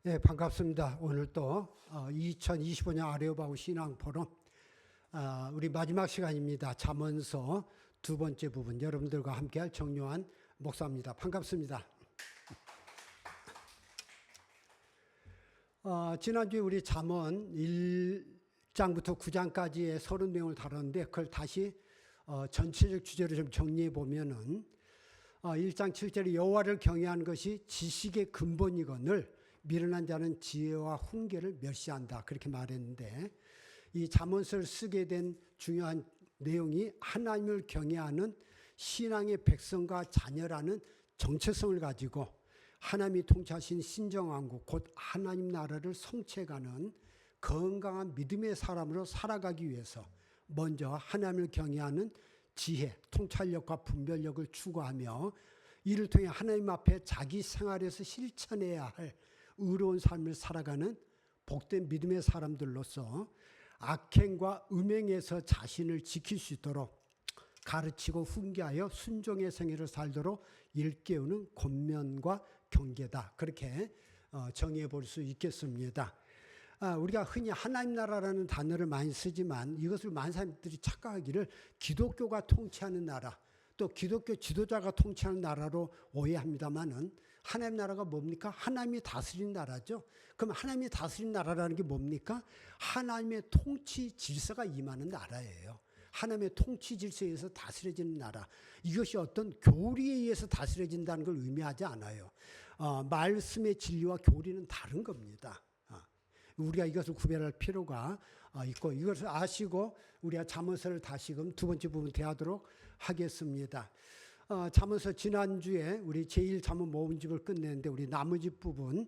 네, 반갑습니다. 오늘 또 2025년 아레오바우 신앙 포럼 우리 마지막 시간입니다. 잠언서 두 번째 부분 여러분들과 함께할 정요한 목사입니다. 반갑습니다. 지난주에 우리 잠언 1장부터 9장까지의 30내용을 다뤘는데 그걸 다시 전체적 주제로 좀 정리해 보면은 1장 7절에 여호와를 경외하는 것이 지식의 근본이거늘 미련한 자는 지혜와 훈계를 멸시한다. 그렇게 말했는데 이 잠언서를 쓰게 된 중요한 내용이 하나님을 경외하는 신앙의 백성과 자녀라는 정체성을 가지고 하나님이 통치하신 신정왕국 곧 하나님 나라를 성취해가는 건강한 믿음의 사람으로 살아가기 위해서 먼저 하나님을 경외하는 지혜, 통찰력과 분별력을 추구하며 이를 통해 하나님 앞에 자기 생활에서 실천해야 할 의로운 삶을 살아가는 복된 믿음의 사람들로서 악행과 음행에서 자신을 지킬 수 있도록 가르치고 훈계하여 순종의 생애를 살도록 일깨우는 권면과 경계다. 그렇게 정의해 볼 수 있겠습니다. 우리가 흔히 하나님 나라라는 단어를 많이 쓰지만 이것을 많은 사람들이 착각하기를 기독교가 통치하는 나라, 또 기독교 지도자가 통치하는 나라로 오해합니다만은 하나님 나라가 뭡니까? 하나님이 다스리는 나라죠. 그럼 하나님이 다스리는 나라라는 게 뭡니까? 하나님의 통치 질서가 임하는 나라예요. 하나님의 통치 질서에 의해서 다스려지는 나라. 이것이 어떤 교리에 의해서 다스려진다는 걸 의미하지 않아요. 말씀의 진리와 교리는 다른 겁니다. 우리가 이것을 구별할 필요가 있고 이것을 아시고 우리가 잠언서를 다시금 두 번째 부분 대하도록 하겠습니다. 잠언서 지난주에 우리 제1잠언 모음집을 끝냈는데 우리 나머지 부분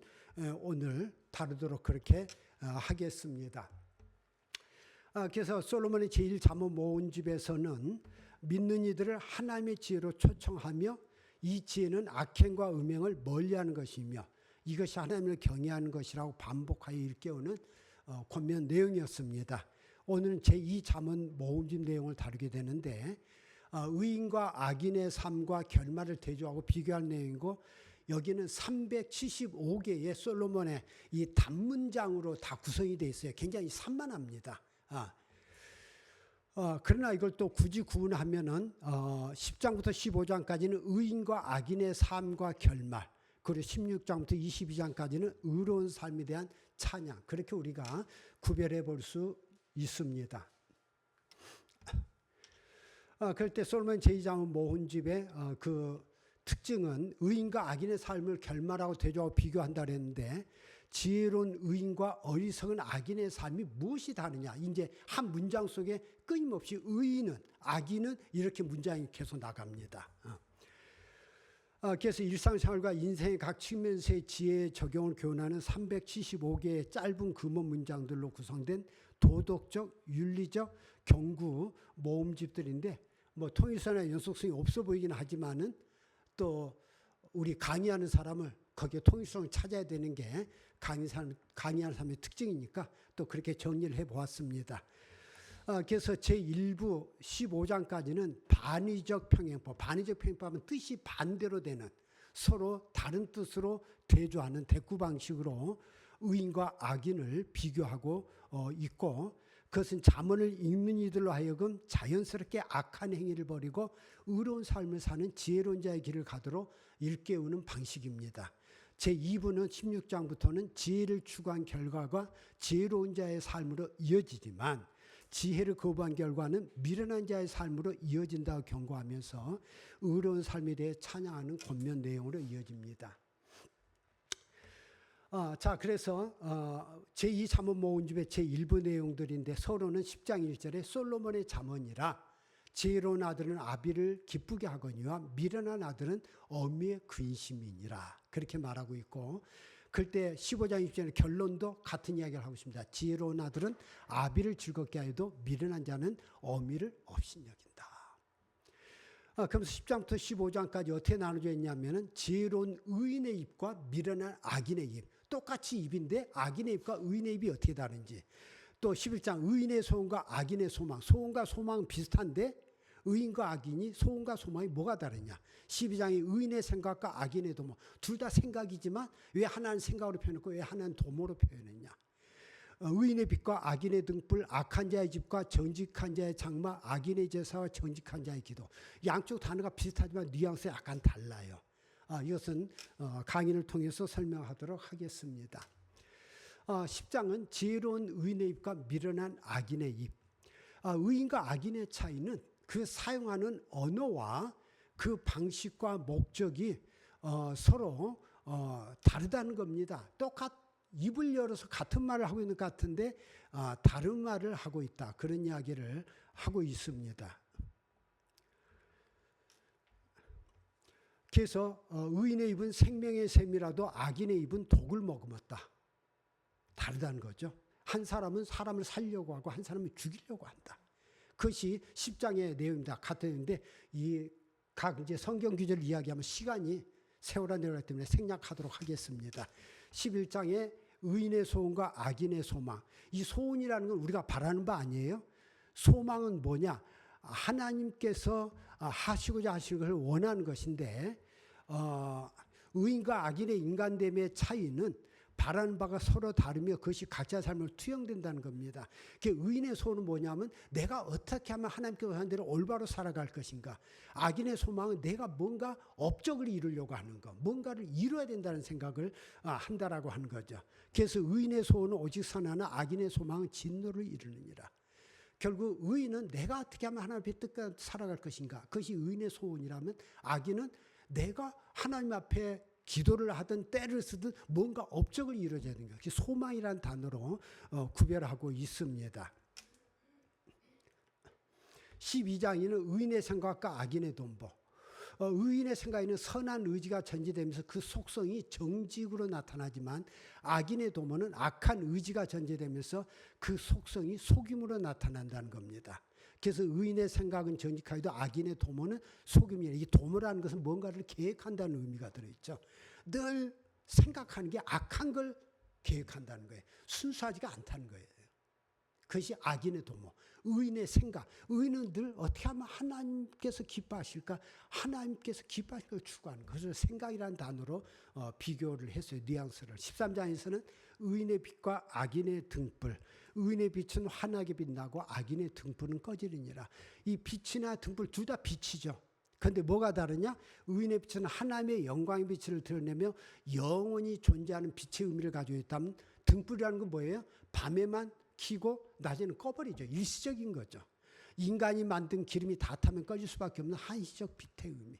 오늘 다루도록 그렇게 하겠습니다. 그래서 솔로몬의 제1잠언 모음집에서는 믿는 이들을 하나님의 지혜로 초청하며 이 지혜는 악행과 음행을 멀리하는 것이며 이것이 하나님을 경외하는 것이라고 반복하여 일깨우는 권면 내용이었습니다. 오늘은 제2잠언 모음집 내용을 다루게 되는데 의인과 악인의 삶과 결말을 대조하고 비교할 내용이고 여기는 375개의 솔로몬의 이 단문장으로 다 구성이 되어 있어요. 굉장히 산만합니다. 그러나 이걸 또 굳이 구분하면은 10장부터 15장까지는 의인과 악인의 삶과 결말, 그리고 16장부터 22장까지는 의로운 삶에 대한 찬양, 그렇게 우리가 구별해 볼 수 있습니다. 그럴 때 솔로몬 제2잠언 모음집의 그 특징은 의인과 악인의 삶을 결말하고 대조하고 비교한다 그랬는데 지혜로운 의인과 어리석은 악인의 삶이 무엇이 다르냐. 이제 한 문장 속에 끊임없이 의인은 악인은 이렇게 문장이 계속 나갑니다. 그래서 일상생활과 인생의 각 측면에서의 지혜의 적용을 교훈하는 375개의 짧은 금어 문장들로 구성된 도덕적, 윤리적, 경구 모음집들인데 뭐 통일성이나 연속성이 없어 보이긴 하지만은 또 우리 강의하는 사람을 거기에 통일성을 찾아야 되는 게 강의하는 사람의 특징이니까 또 그렇게 정리를 해보았습니다. 그래서 제1부 15장까지는 반의적 평행법, 반의적 평행법은 뜻이 반대로 되는 서로 다른 뜻으로 대조하는 대꾸 방식으로 의인과 악인을 비교하고 있고 그것은 잠언을 읽는 이들로 하여금 자연스럽게 악한 행위를 버리고 의로운 삶을 사는 지혜로운 자의 길을 가도록 일깨우는 방식입니다. 제2부는 16장부터는 지혜를 추구한 결과가 지혜로운 자의 삶으로 이어지지만 지혜를 거부한 결과는 미련한 자의 삶으로 이어진다고 경고하면서 의로운 삶에 대해 찬양하는 권면 내용으로 이어집니다. 자, 그래서 제2잠언 모음집의 제1부 내용들인데 서로는 10장 1절에 솔로몬의 잠언이라 지혜로운 아들은 아비를 기쁘게 하거니와 미련한 아들은 어미의 근심이니라 그렇게 말하고 있고 그때 15장 6절에 결론도 같은 이야기를 하고 있습니다. 지혜로운 아들은 아비를 즐겁게 하여도 미련한 자는 어미를 업신여긴다. 그러면서 10장부터 15장까지 어떻게 나눠져 있냐면은 지혜로운 의인의 입과 미련한 악인의 입. 똑같이 입인데 악인의 입과 의인의 입이 어떻게 다른지. 또 11장 의인의 소원과 악인의 소망. 소원과 소망은 비슷한데 의인과 악인이 소원과 소망이 뭐가 다르냐? 12장이 의인의 생각과 악인의 도모. 둘 다 생각이지만 왜 하나는 생각으로 표현했고 왜 하나는 도모로 표현했냐? 의인의 빛과 악인의 등불, 악한 자의 집과 정직한 자의 장막, 악인의 제사와 정직한 자의 기도. 양쪽 단어가 비슷하지만 뉘앙스가 약간 달라요. 이것은 강의를 통해서 설명하도록 하겠습니다. 10장은 지혜로운 의인의 입과 미련한 악인의 입. 의인과 악인의 차이는 그 사용하는 언어와 그 방식과 목적이 서로 다르다는 겁니다. 입을 열어서 같은 말을 하고 있는 것 같은데 다른 말을 하고 있다. 그런 이야기를 하고 있습니다. 그래서 의인의 입은 생명의 샘이라도 악인의 입은 독을 머금었다. 다르다는 거죠. 한 사람은 사람을 살려고 하고 한 사람은 죽이려고 한다. 그것이 10장의 내용입니다. 같은데 이 각 이제 성경 구절을 이야기하면 시간이 세월아 내려가기 때문에 생략하도록 하겠습니다. 11장에 의인의 소원과 악인의 소망. 이 소원이라는 건 우리가 바라는 바 아니에요. 소망은 뭐냐? 하나님께서 하시고자 하시는 것을 원하는 것인데 의인과 악인의 인간됨의 차이는 바라는 바가 서로 다르며 그것이 각자의 삶을 투영된다는 겁니다. 의인의 소원은 뭐냐면 내가 어떻게 하면 하나님께서 하는 대로 올바로 살아갈 것인가. 악인의 소망은 내가 뭔가 업적을 이루려고 하는 것, 뭔가를 이루어야 된다는 생각을 한다라고 하는 거죠. 그래서 의인의 소원은 오직 선하나 악인의 소망은 진노를 이루느니라. 결국 의인은 내가 어떻게 하면 하나님 앞에 뜻대로 살아갈 것인가. 그것이 의인의 소원이라면 악인은 내가 하나님 앞에 기도를 하든 때를 쓰든 뭔가 업적을 이루어야 되는 거예요. 소망이라는 단어로 구별하고 있습니다. 12장에는 의인의 생각과 악인의 돈보. 의인의 생각에는 선한 의지가 전제되면서 그 속성이 정직으로 나타나지만 악인의 도모는 악한 의지가 전제되면서 그 속성이 속임으로 나타난다는 겁니다. 그래서 의인의 생각은 정직하여도 악인의 도모는 속임이에요. 이 도모라는 것은 뭔가를 계획한다는 의미가 들어있죠. 늘 생각하는 게 악한 걸 계획한다는 거예요. 순수하지가 않다는 거예요. 그것이 악인의 도모. 의인의 생각. 의인은 늘 어떻게 하면 하나님께서 기뻐하실까? 하나님께서 기뻐하실 걸 추구하는 것. 그래서 생각이라는 단어로 비교를 했어요. 뉘앙스를. 13장에서는 의인의 빛과 악인의 등불. 의인의 빛은 환하게 빛나고 악인의 등불은 꺼지느니라. 이 빛이나 등불 둘 다 빛이죠. 그런데 뭐가 다르냐? 의인의 빛은 하나님의 영광의 빛을 드러내며 영원히 존재하는 빛의 의미를 가지고 있다면 등불이라는 건 뭐예요? 밤에만 켜고 낮에는 꺼버리죠. 일시적인 거죠. 인간이 만든 기름이 다 타면 꺼질 수밖에 없는 한시적 빛의 의미.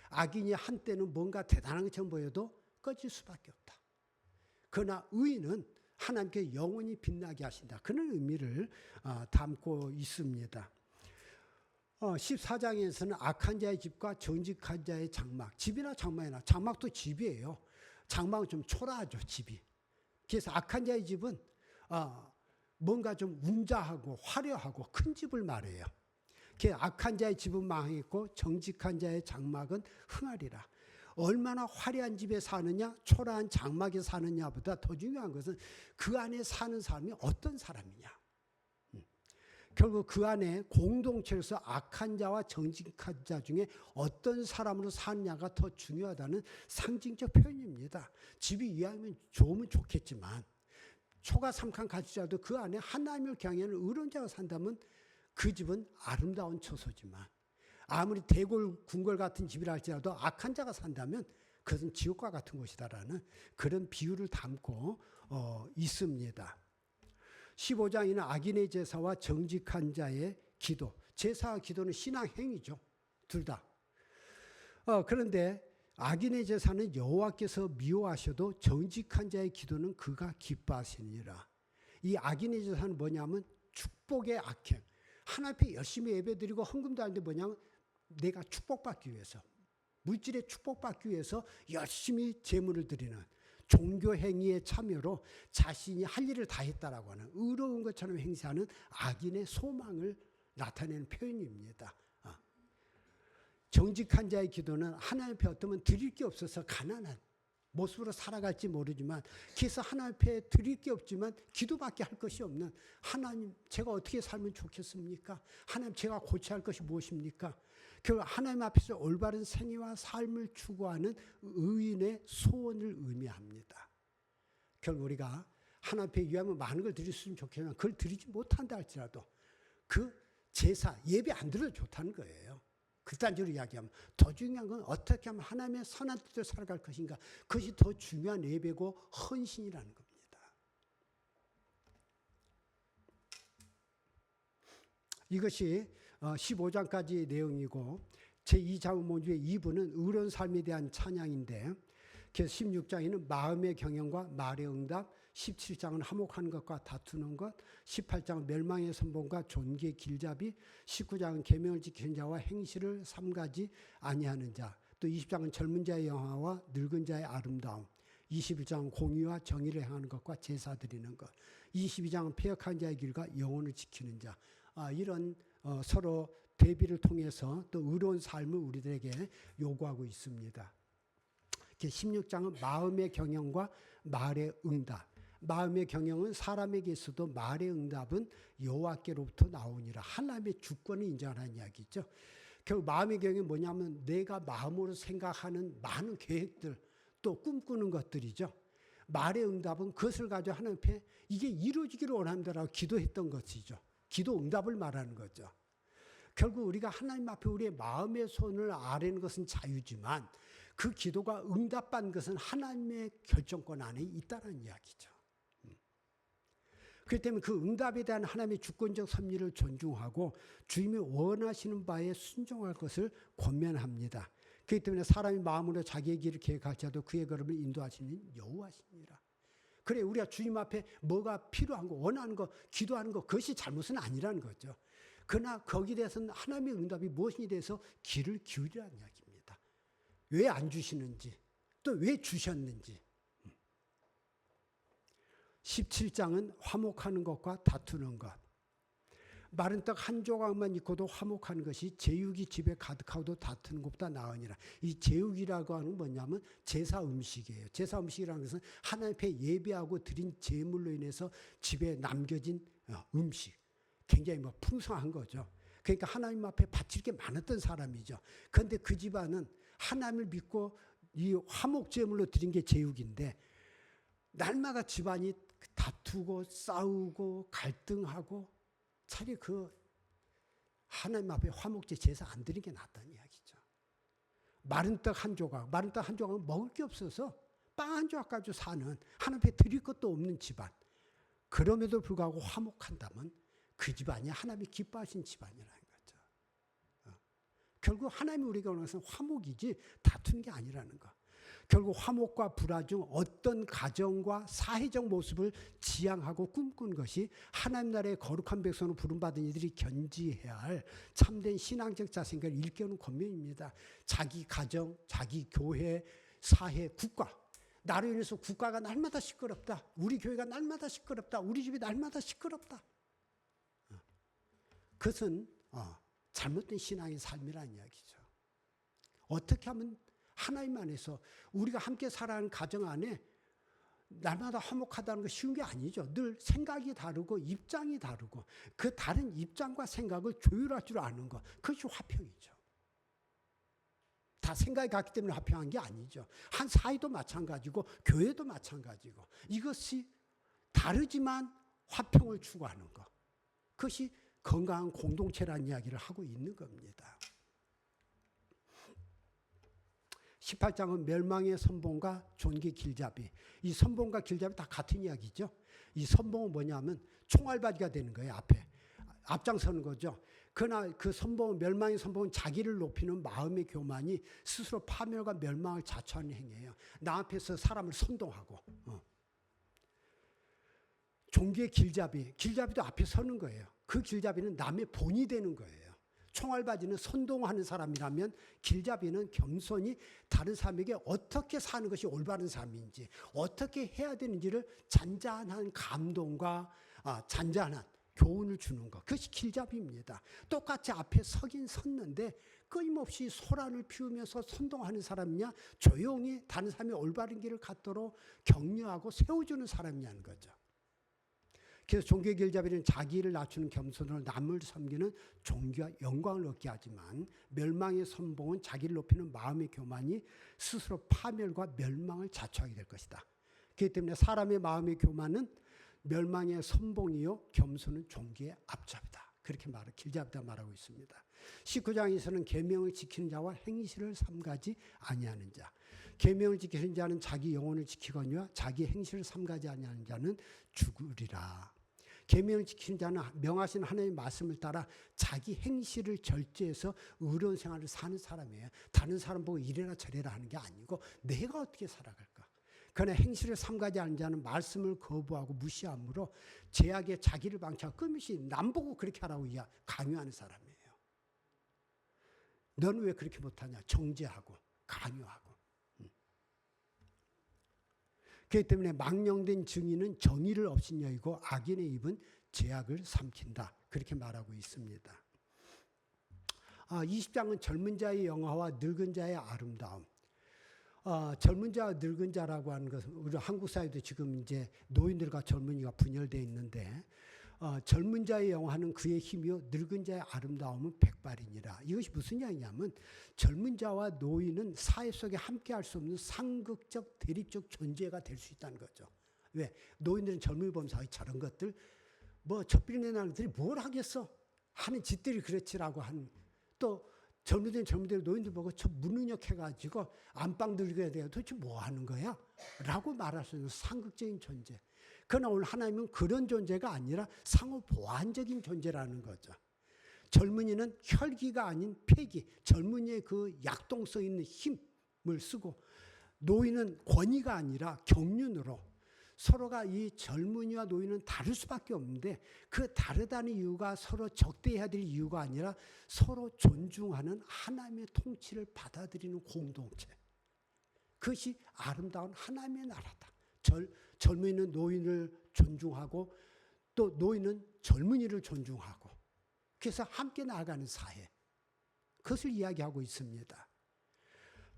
악인이 한때는 뭔가 대단한 것처럼 보여도 꺼질 수밖에 없다. 그러나 의인은 하나님께 영원히 빛나게 하신다. 그런 의미를 담고 있습니다. 14장에서는 악한 자의 집과 정직한 자의 장막. 집이나 장막이나 장막도 집이에요. 장막은 좀 초라하죠. 집이. 그래서 악한 자의 집은 뭔가 좀 웅장하고 화려하고 큰 집을 말해요. 악한 자의 집은 망했고 정직한 자의 장막은 흥하리라. 얼마나 화려한 집에 사느냐, 초라한 장막에 사느냐보다 더 중요한 것은 그 안에 사는 사람이 어떤 사람이냐. 결국 그 안에 공동체로서 악한 자와 정직한 자 중에 어떤 사람으로 사느냐가 더 중요하다는 상징적 표현입니다. 집이 이왕이면 좋으면 좋겠지만 초가삼칸 가지자도 그 안에 하나님을 경외하는 의로운 자가 산다면 그 집은 아름다운 처소지만 아무리 대골 궁궐 같은 집이라 할지라도 악한 자가 산다면 그것은 지옥과 같은 곳이다라는 그런 비유를 담고 있습니다. 15장에는 악인의 제사와 정직한 자의 기도. 제사와 기도는 신앙 행위죠. 둘 다. 그런데 악인의 제사는 여호와께서 미워하셔도 정직한 자의 기도는 그가 기뻐하시니라. 이 악인의 제사는 뭐냐면 축복의 악행. 하나님 앞에 열심히 예배드리고 헌금도 하는데 뭐냐면 내가 축복받기 위해서, 물질의 축복받기 위해서 열심히 제물을 드리는 종교 행위의 참여로 자신이 할 일을 다 했다라고 하는 의로운 것처럼 행세하는 악인의 소망을 나타내는 표현입니다. 정직한 자의 기도는 하나님 앞에 어떠면 드릴 게 없어서 가난한, 모습으로 살아갈지 모르지만 그래서 하나님 앞에 드릴 게 없지만 기도밖에 할 것이 없는 하나님 제가 어떻게 살면 좋겠습니까? 하나님 제가 고쳐야 할 것이 무엇입니까? 결국 하나님 앞에서 올바른 생애와 삶을 추구하는 의인의 소원을 의미합니다. 결국 우리가 하나님 앞에 위하면 많은 걸 드릴 수 있으면 좋겠지만 그걸 드리지 못한다 할지라도 그 제사, 예배 안 드려도 좋다는 거예요. 극단적으로 이야기하면 더 중요한 건 어떻게 하면 하나님의 선한 뜻대로 살아갈 것인가. 그것이 더 중요한 예배고 헌신이라는 겁니다. 이것이 15장까지의 내용이고 제2자문문주의 2부는 의로운 삶에 대한 찬양인데 그래서 16장에는 마음의 경영과 말의 응답, 17장은 화목하는 것과 다투는 것, 18장은 멸망의 선봉과 존귀의 길잡이, 19장은 계명을 지키는 자와 행실을 삼가지 아니하는 자, 또 20장은 젊은 자의 영화와 늙은 자의 아름다움, 21장은 공의와 정의를 행하는 것과 제사 드리는 것, 22장은 패역한 자의 길과 영혼을 지키는 자. 이런 서로 대비를 통해서 또 의로운 삶을 우리들에게 요구하고 있습니다. 16장은 마음의 경영과 말의 응답. 마음의 경영은 사람에게 있어도 말의 응답은 여호와께로부터 나오니라. 하나님의 주권을 인정하는 이야기죠. 결국 마음의 경영이 뭐냐면 내가 마음으로 생각하는 많은 계획들 또 꿈꾸는 것들이죠. 말의 응답은 그것을 가지고 하나님 앞에 이게 이루어지기를 원합니다라고 기도했던 것이죠. 기도 응답을 말하는 거죠. 결국 우리가 하나님 앞에 우리의 마음의 손을 아뢰는 것은 자유지만 그 기도가 응답받는 것은 하나님의 결정권 안에 있다는 이야기죠. 그렇기 때문에 그 응답에 대한 하나님의 주권적 섭리를 존중하고 주님이 원하시는 바에 순종할 것을 권면합니다. 그렇기 때문에 사람이 마음으로 자기의 길을 계획할지라도 그의 걸음을 인도하시는 여호와시니라. 그래 우리가 주님 앞에 뭐가 필요한 거 원하는 거 기도하는 거 그것이 잘못은 아니라는 거죠. 그러나 거기에 대해서는 하나님의 응답이 무엇인지에 대해서 귀를 기울이라는 이야기입니다. 왜 안 주시는지 또 왜 주셨는지. 17장은 화목하는 것과 다투는 것. 마른 떡 한 조각만 있고도 화목하는 것이 제육이 집에 가득하고도 다투는 것보다 나으니라. 이 제육이라고 하는 건 뭐냐면 제사 음식이에요. 제사 음식이라는 것은 하나님 앞에 예배하고 드린 제물로 인해서 집에 남겨진 음식. 굉장히 풍성한 거죠. 그러니까 하나님 앞에 바칠 게 많았던 사람이죠. 그런데 그 집안은 하나님을 믿고 이 화목 제물로 드린 게 제육인데 날마다 집안이 다투고 싸우고 갈등하고 차라리 그 하나님 앞에 화목제 제사 안 드리는 게 낫다는 이야기죠. 마른 떡 한 조각, 마른 떡 한 조각은 먹을 게 없어서 빵 한 조각 가지고 사는 하나님 앞에 드릴 것도 없는 집안. 그럼에도 불구하고 화목한다면 그 집안이 하나님이 기뻐하신 집안이라는 거죠. 결국 하나님이 우리가 원하는 것은 화목이지 다투는 게 아니라는 거. 결국 화목과 불화 중 어떤 가정과 사회적 모습을 지향하고 꿈꾼 것이 하나님 나라의 거룩한 백성으로 부름받은 이들이 견지해야 할 참된 신앙적 자세를 일깨우는 권면입니다. 자기 가정, 자기 교회, 사회, 국가. 나로 인해서 국가가 날마다 시끄럽다. 우리 교회가 날마다 시끄럽다. 우리 집이 날마다 시끄럽다. 그것은 잘못된 신앙의 삶이라는 이야기죠. 어떻게 하면 하나님 안에서 우리가 함께 살아가는 가정 안에 날마다 화목하다는 거 쉬운 게 아니죠. 늘 생각이 다르고 입장이 다르고 그 다른 입장과 생각을 조율할 줄 아는 것. 그것이 화평이죠. 다 생각이 같기 때문에 화평한 게 아니죠. 한 사회도 마찬가지고 교회도 마찬가지고 이것이 다르지만 화평을 추구하는 것. 그것이 건강한 공동체라는 이야기를 하고 있는 겁니다. 18장은 멸망의 선봉과 존귀 길잡이. 이 선봉과 길잡이 다 같은 이야기죠. 이 선봉은 뭐냐면 총알바지가 되는 거예요. 앞장서는 거죠. 그러나 그 선봉은 멸망의 선봉은 자기를 높이는 마음의 교만이 스스로 파멸과 멸망을 자초하는 행위예요. 나 앞에서 사람을 선동하고. 존귀의 길잡이도 앞에 서는 거예요. 그 길잡이는 남의 본이 되는 거예요. 총알바지는 선동하는 사람이라면 길잡이는 겸손히 다른 사람에게 어떻게 사는 것이 올바른 삶인지 어떻게 해야 되는지를 잔잔한 감동과 잔잔한 교훈을 주는 것. 그것이 길잡이입니다. 똑같이 앞에 서긴 섰는데 끊임없이 소란을 피우면서 선동하는 사람이냐, 조용히 다른 사람이 올바른 길을 갖도록 격려하고 세워주는 사람이냐는 거죠. 그래서 종교의 길잡이는 자기를 낮추는 겸손으로 남을 섬기는 종교와 영광을 얻게 하지만, 멸망의 선봉은 자기를 높이는 마음의 교만이 스스로 파멸과 멸망을 자초하게 될 것이다. 그렇기 때문에 사람의 마음의 교만은 멸망의 선봉이요, 겸손은 종교의 앞잡이다. 그렇게 길잡이다 말하고 있습니다. 19장에서는 계명을 지키는 자와 행실을 삼가지 아니하는 자. 계명을 지키는 자는 자기 영혼을 지키거니와 자기 행실을 삼가지 아니하는 자는 죽으리라. 계명을 지키는 자는 명하신 하나님의 말씀을 따라 자기 행실을 절제해서 의로운 생활을 사는 사람이에요. 다른 사람 보고 이래라 저래라 하는 게 아니고 내가 어떻게 살아갈까. 그러나 행실을 삼가지 않는 자는 말씀을 거부하고 무시함으로 죄악에 자기를 방치하고 끊임없이 남 보고 그렇게 하라고 강요하는 사람이에요. 너는 왜 그렇게 못하냐. 정죄하고 강요하고. 그렇기 때문에 망령된 증인은 정의를 없인 여이고 악인의 입은 죄악을 삼킨다. 그렇게 말하고 있습니다. 20장은 젊은 자의 영화와 늙은 자의 아름다움. 젊은 자와 늙은 자라고 하는 것은 우리 한국 사회도 지금 이제 노인들과 젊은이가 분열되어 있는데, 젊은 자의 영화는 그의 힘이요 늙은 자의 아름다움은 백발이니라. 이것이 무슨 이야기냐면, 젊은 자와 노인은 사회 속에 함께할 수 없는 상극적 대립적 존재가 될 수 있다는 거죠. 왜? 노인들은 젊은이 보면서 저런 것들 뭐 젖비린내 나는 것들이 뭘 하겠어 하는 짓들이 그렇지라고 하는, 또 젊은이들 노인들 보고 저 무능력해가지고 안방 들게 돼요. 도대체 뭐 하는 거야? 라고 말할 수 있는 상극적인 존재. 그러나 오늘 하나님은 그런 존재가 아니라 상호 보완적인 존재라는 거죠. 젊은이는 혈기가 아닌 폐기, 젊은이의 그 약동성 있는 힘을 쓰고, 노인은 권위가 아니라 경륜으로, 서로가 이 젊은이와 노인은 다를 수밖에 없는데 그 다르다는 이유가 서로 적대해야 될 이유가 아니라 서로 존중하는 하나님의 통치를 받아들이는 공동체. 그것이 아름다운 하나님의 나라다. 젊은이는 노인을 존중하고 또 노인은 젊은이를 존중하고, 그래서 함께 나아가는 사회. 그것을 이야기하고 있습니다.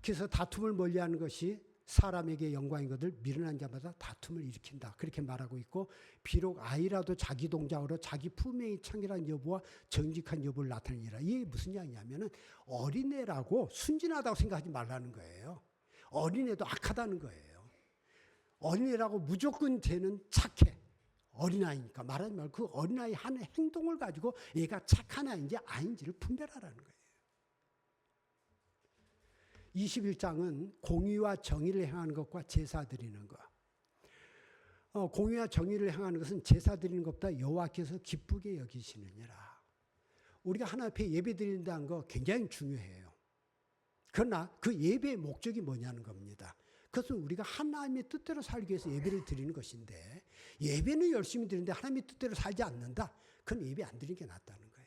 그래서 다툼을 멀리하는 것이 사람에게 영광이거든 미련한 자마다 다툼을 일으킨다. 그렇게 말하고 있고, 비록 아이라도 자기 동작으로 자기 품행이 청결한 여부와 정직한 여부를 나타내니라. 이게 무슨 이야기냐면은 어린애라고 순진하다고 생각하지 말라는 거예요. 어린애도 악하다는 거예요. 어린애라고 무조건 쟤는 착해. 어린아이니까 말하지 말고 그 어린아이 하는 행동을 가지고 얘가 착한 아이인지 아닌지를 분별하라는 거예요. 21장은 공의와 정의를 행하는 것과 제사 드리는 것. 공의와 정의를 행하는 것은 제사 드리는 것보다 여호와께서 기쁘게 여기시느니라. 우리가 하나님 앞에 예배 드린다는 거 굉장히 중요해요. 그러나 그 예배의 목적이 뭐냐는 겁니다. 그것은 우리가 하나님의 뜻대로 살기 위해서 예배를 드리는 것인데, 예배는 열심히 드리는데 하나님의 뜻대로 살지 않는다? 그건 예배 안 드리는 게 낫다는 거예요.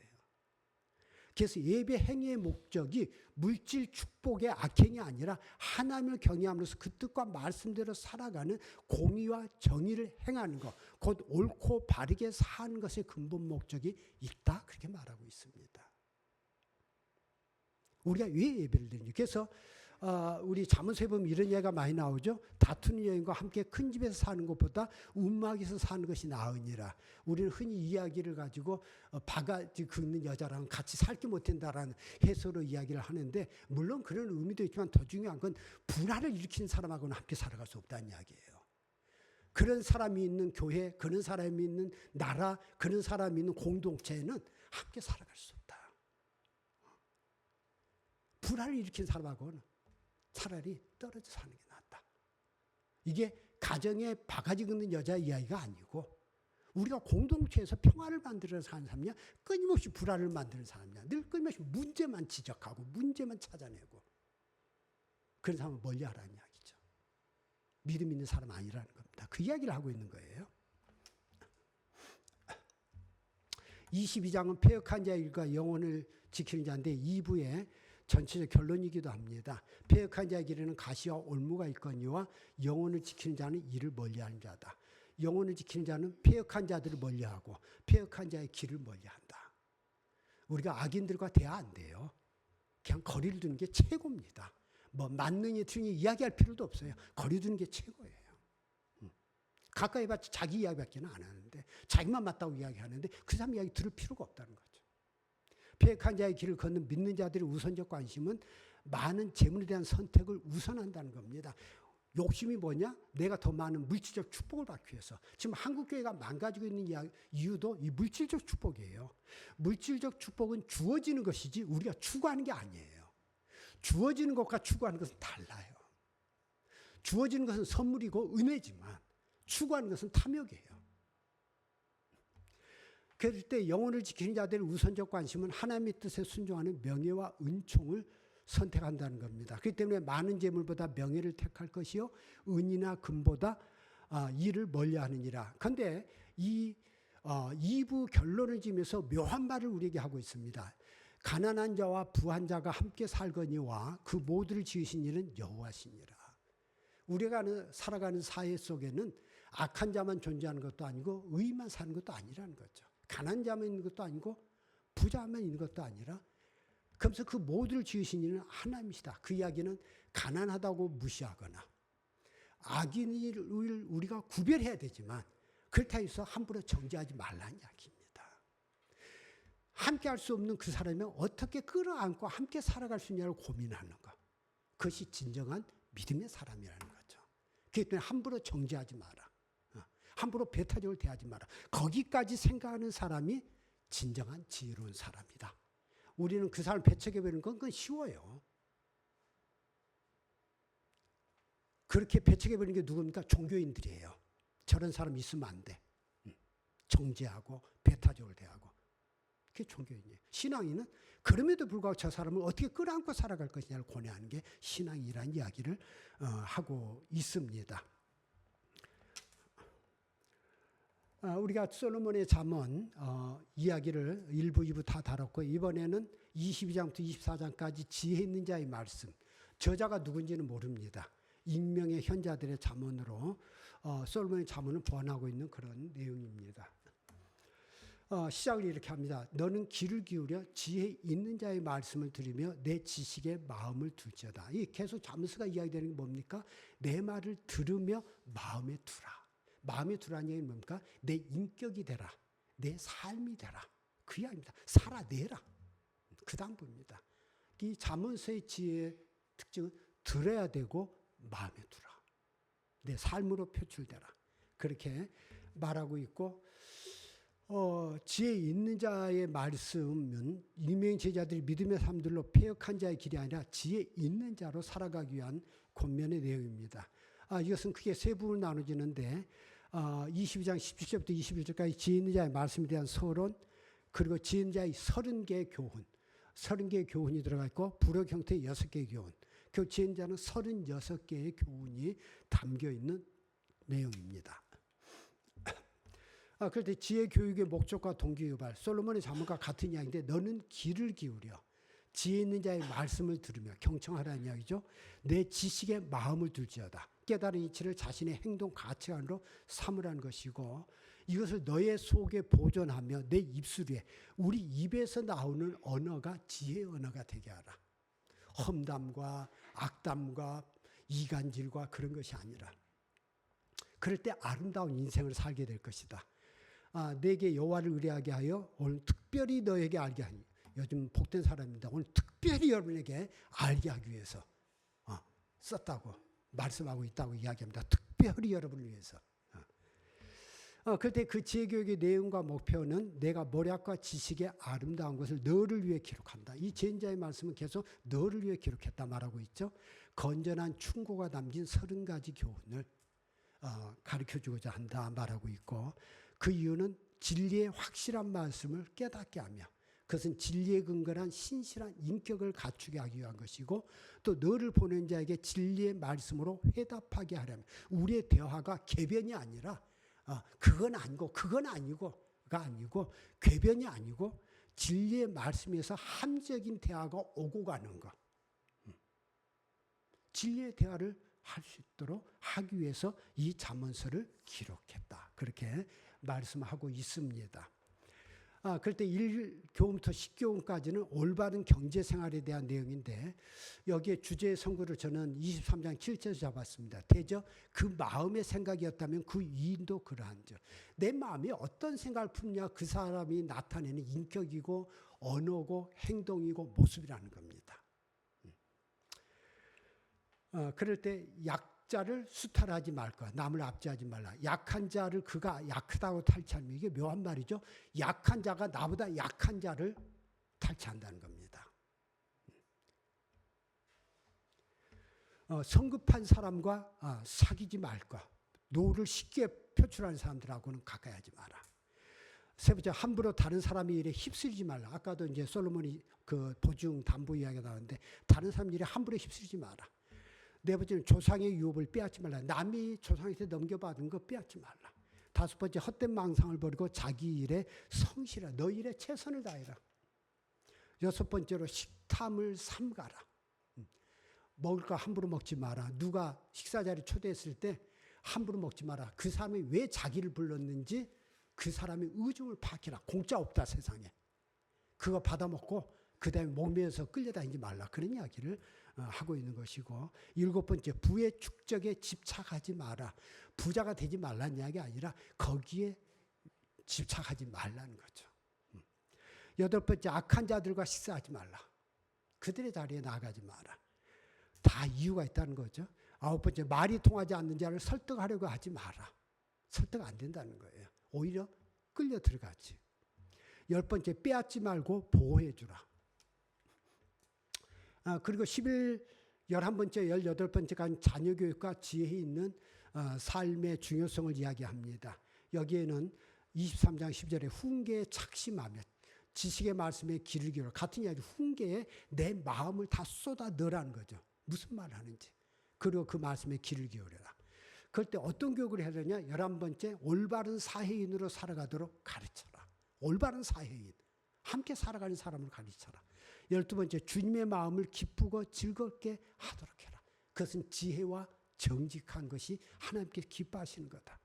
그래서 예배 행위의 목적이 물질 축복의 악행이 아니라 하나님을 경외함으로써 그 뜻과 말씀대로 살아가는 공의와 정의를 행하는 것, 곧 옳고 바르게 사는 것의 근본 목적이 있다. 그렇게 말하고 있습니다. 우리가 왜 예배를 드리는지. 그래서 우리 잠언서에 보면 이런 예가 많이 나오죠. 다투는 여인과 함께 큰 집에서 사는 것보다 움막에서 사는 것이 나으니라. 우리는 흔히 이야기를 가지고 바가지 긁는 여자랑 같이 살기 못한다라는 해석으로 이야기를 하는데, 물론 그런 의미도 있지만 더 중요한 건 불화를 일으키는 사람하고는 함께 살아갈 수 없다는 이야기예요. 그런 사람이 있는 교회, 그런 사람이 있는 나라, 그런 사람이 있는 공동체에는 함께 살아갈 수 없다. 불화를 일으킨 사람하고는 차라리 떨어져 사는 게 낫다. 이게 가정에 바가지 긁는 여자 이야기가 아니고, 우리가 공동체에서 평화를 만들어 사는 사람이냐, 끊임없이 불화를 만드는 사람이냐, 늘 끊임없이 문제만 지적하고 문제만 찾아내고, 그런 사람은 멀리하라는 이야기죠. 믿음 있는 사람 아니라는 겁니다. 그 이야기를 하고 있는 거예요. 22장은 패역한 자의 일과 영혼을 지키는 자인데 2부에 전체적 결론이기도 합니다. 패역한 자의 길에는 가시와 올무가 있거니와 영혼을 지키는 자는 이를 멀리하는 자다. 영혼을 지키는 자는 패역한 자들을 멀리하고 패역한 자의 길을 멀리한다. 우리가 악인들과 대화 안 돼요. 그냥 거리를 두는 게 최고입니다. 뭐 맞느니 틀리니 이야기할 필요도 없어요. 거리 두는 게 최고예요. 가까이 봤자 자기 이야기밖에 안 하는데, 자기만 맞다고 이야기하는데 그 사람 이야기 들을 필요가 없다는 거죠. 패역한 자의 길을 걷는 믿는 자들의 우선적 관심은 많은 재물에 대한 선택을 우선한다는 겁니다. 욕심이 뭐냐? 내가 더 많은 물질적 축복을 받기 위해서. 지금 한국교회가 망가지고 있는 이유도 이 물질적 축복이에요. 물질적 축복은 주어지는 것이지 우리가 추구하는 게 아니에요. 주어지는 것과 추구하는 것은 달라요. 주어지는 것은 선물이고 은혜지만 추구하는 것은 탐욕이에요. 그럴 때 영혼을 지키는 자들의 우선적 관심은 하나님의 뜻에 순종하는 명예와 은총을 선택한다는 겁니다. 그렇기 때문에 많은 재물보다 명예를 택할 것이요 은이나 금보다 이를 멀리하느니라. 그런데 이 2부 결론을 지으면서 묘한 말을 우리에게 하고 있습니다. 가난한 자와 부한 자가 함께 살거니와 그 모두를 지으신 이는 여호와시니라. 우리가 살아가는 사회 속에는 악한 자만 존재하는 것도 아니고 의만 사는 것도 아니라는 거죠. 가난한 자만 있는 것도 아니고 부자만 있는 것도 아니라, 그러면서 그 모두를 지으신 이는 하나님이시다. 그 이야기는 가난하다고 무시하거나 악인을 우리가 구별해야 되지만 그렇다 해서 함부로 정죄하지 말라는 이야기입니다. 함께 할 수 없는 그 사람이 어떻게 끌어안고 함께 살아갈 수 있냐를 고민하는 것. 그것이 진정한 믿음의 사람이라는 거죠. 그렇기 때문에 함부로 정죄하지 마라. 함부로 배타적으로 대하지 마라. 거기까지 생각하는 사람이 진정한 지혜로운 사람이다. 우리는 그 사람을 배척해버리는 건 그건 쉬워요. 그렇게 배척해버리는 게 누굽니까? 종교인들이에요. 저런 사람 있으면 안 돼. 정죄하고 배타적으로 대하고. 그게 종교인이에요. 신앙인은 그럼에도 불구하고 저 사람을 어떻게 끌어안고 살아갈 것이냐를 고뇌하는 게 신앙이라는 이야기를 하고 있습니다. 우리가 솔로몬의 잠언 이야기를 1부, 2부 다 다뤘고, 이번에는 22장부터 24장까지 지혜 있는 자의 말씀. 저자가 누군지는 모릅니다. 익명의 현자들의 잠언으로 솔로몬의 잠언을 보완하고 있는 그런 내용입니다. 시작을 이렇게 합니다. 너는 귀를 기울여 지혜 있는 자의 말씀을 들으며 내 지식에 마음을 둘지어다. 이 계속 잠언서가 이야기되는 게 뭡니까? 내 말을 들으며 마음에 두라. 마음에 두라는 얘기는 뭡니까? 내 인격이 되라. 내 삶이 되라. 그 이야기입니다. 살아내라. 그 다음 부입니다. 이 잠언서의 지혜의 특징은 들어야 되고 마음에 두라. 내 삶으로 표출되라. 그렇게 말하고 있고, 지혜 있는 자의 말씀은 이명의 제자들이 믿음의 삶들로 패역한 자의 길이 아니라 지혜 있는 자로 살아가기 위한 권면의 내용입니다. 이것은 크게 세 부분으로 나눠지는데, 22장 17절부터 21절까지 지혜 있는 자의 말씀에 대한 서론, 그리고 지혜 있는 자의 30개의 교훈, 30개의 교훈이 들어가 있고 부력 형태의 6개의 교훈, 그 지혜 있는 자는 36개의 교훈이 담겨 있는 내용입니다. 그럴 때 지혜 교육의 목적과 동기유발, 솔로몬의 잠언과 같은 이야기인데, 너는 귀를 기울여 지혜 있는 자의 말씀을 들으며 경청하라는 이야기죠. 내 지식에 마음을 둘지어다. 깨달은 이치를 자신의 행동 가치관으로 삼으라는 것이고, 이것을 너의 속에 보존하며 내 입술 위에, 우리 입에서 나오는 언어가 지혜의 언어가 되게 하라. 험담과 악담과 이간질과 그런 것이 아니라, 그럴 때 아름다운 인생을 살게 될 것이다. 내게 여호와를 의뢰하게 하여 오늘 특별히 너에게 알게 하니, 요즘 복된 사람입니다. 오늘 특별히 여러분에게 알게 하기 위해서 썼다고 말씀하고 있다고 이야기합니다. 특별히 여러분을 위해서. 그럴 때 그 지혜교육의 내용과 목표는 내가 머리학과 지식의 아름다운 것을 너를 위해 기록한다. 이 제인자의 말씀은 계속 너를 위해 기록했다 말하고 있죠. 건전한 충고가 담긴 30가지 교훈을 가르쳐주고자 한다 말하고 있고, 그 이유는 진리의 확실한 말씀을 깨닫게 하며, 그것은 진리에 근거한 신실한 인격을 갖추게 하기 위한 것이고, 또 너를 보낸 자에게 진리의 말씀으로 회답하게 하려면, 우리의 대화가 궤변이 아니라 그건 아니고 그건 아니고가 아니고, 궤변이 아니고 진리의 말씀에서 함적인 대화가 오고 가는 것, 진리의 대화를 할 수 있도록 하기 위해서 이 잠언서를 기록했다. 그렇게 말씀하고 있습니다. 그럴 때 1교훈부터 10교훈까지는 올바른 경제생활에 대한 내용인데 여기에 주제의 선구를 저는 23장 7절에서 잡았습니다. 대저 그 마음의 생각이었다면 그 이인도 그러한죠. 내 마음이 어떤 생각을 품냐 그 사람이 나타내는 인격이고 언어고 행동이고 모습이라는 겁니다. 그럴 때 약자를 수탈하지 말까, 남을 압제하지 말라. 약한 자를 그가 약하다고 탈취하면 이게 묘한 말이죠. 약한 자가 나보다 약한 자를 탈취한다는 겁니다. 성급한 사람과 사귀지 말까. 노를 쉽게 표출하는 사람들하고는 가까이 하지 마라. 세 번째, 함부로 다른 사람의 일에 휩쓸리지 말라. 아까도 이제 솔로몬이 그 보증 담보 이야기가 나왔는데 다른 사람 일에 함부로 휩쓸리지 마라. 네 번째는 조상의 유업을 빼앗지 말라. 남이 조상한테 넘겨받은 거 빼앗지 말라. 다섯 번째, 헛된 망상을 버리고 자기 일에 성실하라. 너 일에 최선을 다해라. 여섯 번째로 식탐을 삼가라. 먹을 거 함부로 먹지 마라. 누가 식사 자리에 초대했을 때 함부로 먹지 마라. 그 사람이 왜 자기를 불렀는지 그 사람의 의중을 파악해라. 공짜 없다 세상에. 그거 받아먹고 그 다음에 목매어서 끌려다니지 말라. 그런 이야기를 하고 있는 것이고, 일곱 번째, 부의 축적에 집착하지 마라. 부자가 되지 말라는 이야기 아니라 거기에 집착하지 말라는 거죠. 여덟 번째, 악한 자들과 식사하지 말라. 그들의 자리에 나가지 마라. 다 이유가 있다는 거죠. 아홉 번째, 말이 통하지 않는 자를 설득하려고 하지 마라. 설득 안 된다는 거예요. 오히려 끌려 들어가지. 열 번째, 빼앗지 말고 보호해 주라. 그리고 11번째, 18번째까지 자녀교육과 지혜에 있는 삶의 중요성을 이야기합니다. 여기에는 23장 10절에 훈계에 착심하며 지식의 말씀에 귀를 기울여. 같은 이야기, 훈계에 내 마음을 다 쏟아 넣으라는 거죠. 무슨 말을 하는지. 그리고 그 말씀에 귀를 기울여라. 그럴 때 어떤 교육을 해야 되냐? 11번째, 올바른 사회인으로 살아가도록 가르쳐라. 올바른 사회인. 함께 살아가는 사람을 가르쳐라. 12번째, 주님의 마음을 기쁘고 즐겁게 하도록 해라. 그것은 지혜와 정직한 것이 하나님께 기뻐하시는 거다.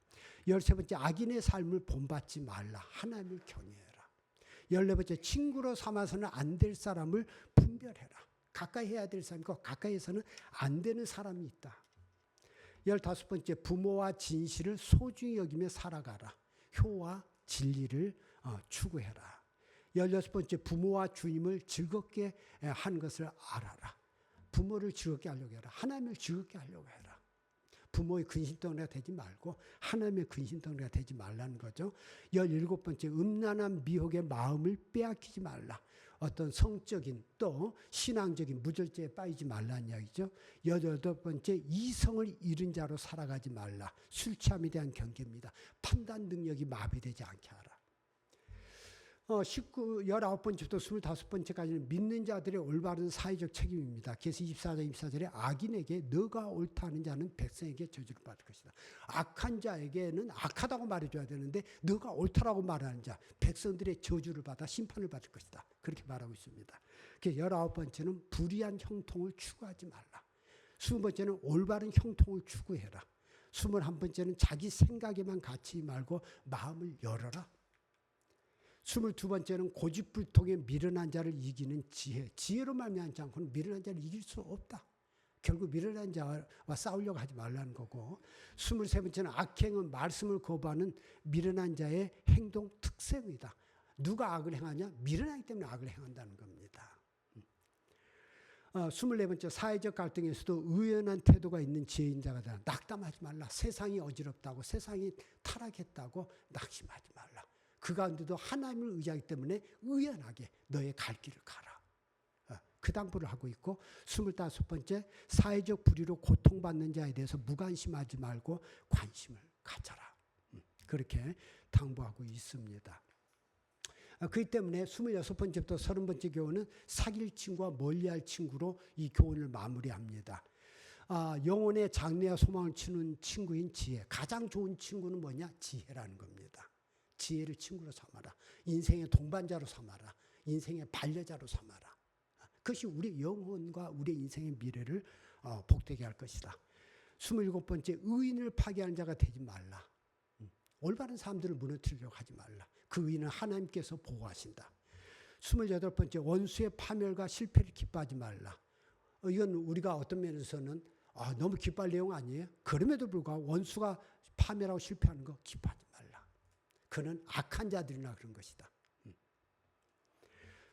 13번째, 악인의 삶을 본받지 말라. 하나님을 경외해라. 14번째, 친구로 삼아서는 안 될 사람을 분별해라. 가까이 해야 될 사람이고 가까이에서는 안 되는 사람이 있다. 15번째, 부모와 진실을 소중히 여기며 살아가라. 효와 진리를 추구해라. 16번째, 부모와 주님을 즐겁게 한 것을 알아라. 부모를 즐겁게 하려고 해라. 하나님을 즐겁게 하려고 해라. 부모의 근심덩어리가 되지 말고 하나님의 근심덩어리가 되지 말라는 거죠. 17번째, 음란한 미혹의 마음을 빼앗기지 말라. 어떤 성적인 또 신앙적인 무절제에 빠지지 말라는 이야기죠. 18번째, 이성을 잃은 자로 살아가지 말라. 술 취함에 대한 경계입니다. 판단 능력이 마비되지 않게 하라. 19번째부터 25번째까지는 믿는 자들의 올바른 사회적 책임입니다. 그래서 24장 24절에 악인에게 너가 옳다 하는 자는 백성에게 저주를 받을 것이다. 악한 자에게는 악하다고 말해줘야 되는데 너가 옳다라고 말하는 자, 백성들의 저주를 받아 심판을 받을 것이다. 그렇게 말하고 있습니다. 그래서 19번째는 불의한 형통을 추구하지 말라. 20번째는 올바른 형통을 추구해라. 21번째는 자기 생각에만 갇히지 말고 마음을 열어라. 22번째는 고집불통에 미련한 자를 이기는 지혜. 지혜로 말미암지 않고는 미련한 자를 이길 수 없다. 결국 미련한 자와 싸우려고 하지 말라는 거고. 23번째는 악행은 말씀을 거부하는 미련한 자의 행동 특성이다. 누가 악을 행하냐? 미련하기 때문에 악을 행한다는 겁니다. 24번째, 사회적 갈등에서도 의연한 태도가 있는 지혜인 자가 되라. 낙담하지 말라. 세상이 어지럽다고, 세상이 타락했다고 낙심하지 말라. 그 가운데도 하나님을 의지하기 때문에 의연하게 너의 갈 길을 가라. 그 당부를 하고 있고, 25번째, 사회적 불의로 고통받는 자에 대해서 무관심하지 말고 관심을 가져라. 그렇게 당부하고 있습니다. 그렇기 때문에 26번째부터 30번째 교훈은 사귈 친구와 멀리할 친구로 이 교훈을 마무리합니다. 영혼의 장래와 소망을 치는 친구인 지혜. 가장 좋은 친구는 뭐냐? 지혜라는 겁니다. 지혜를 친구로 삼아라. 인생의 동반자로 삼아라. 인생의 반려자로 삼아라. 그것이 우리 영혼과 우리 인생의 미래를 복되게 할 것이다. 27번째, 의인을 파괴하는 자가 되지 말라. 올바른 사람들을 무너뜨리려고 하지 말라. 그 의는 하나님께서 보호하신다. 28번째, 원수의 파멸과 실패를 기뻐하지 말라. 이건 우리가 어떤 면에서는 너무 기뻐할 내용 아니에요? 그럼에도 불구하고 원수가 파멸하고 실패하는 거 기뻐하지 말라. 그는 악한 자들이나 그런 것이다.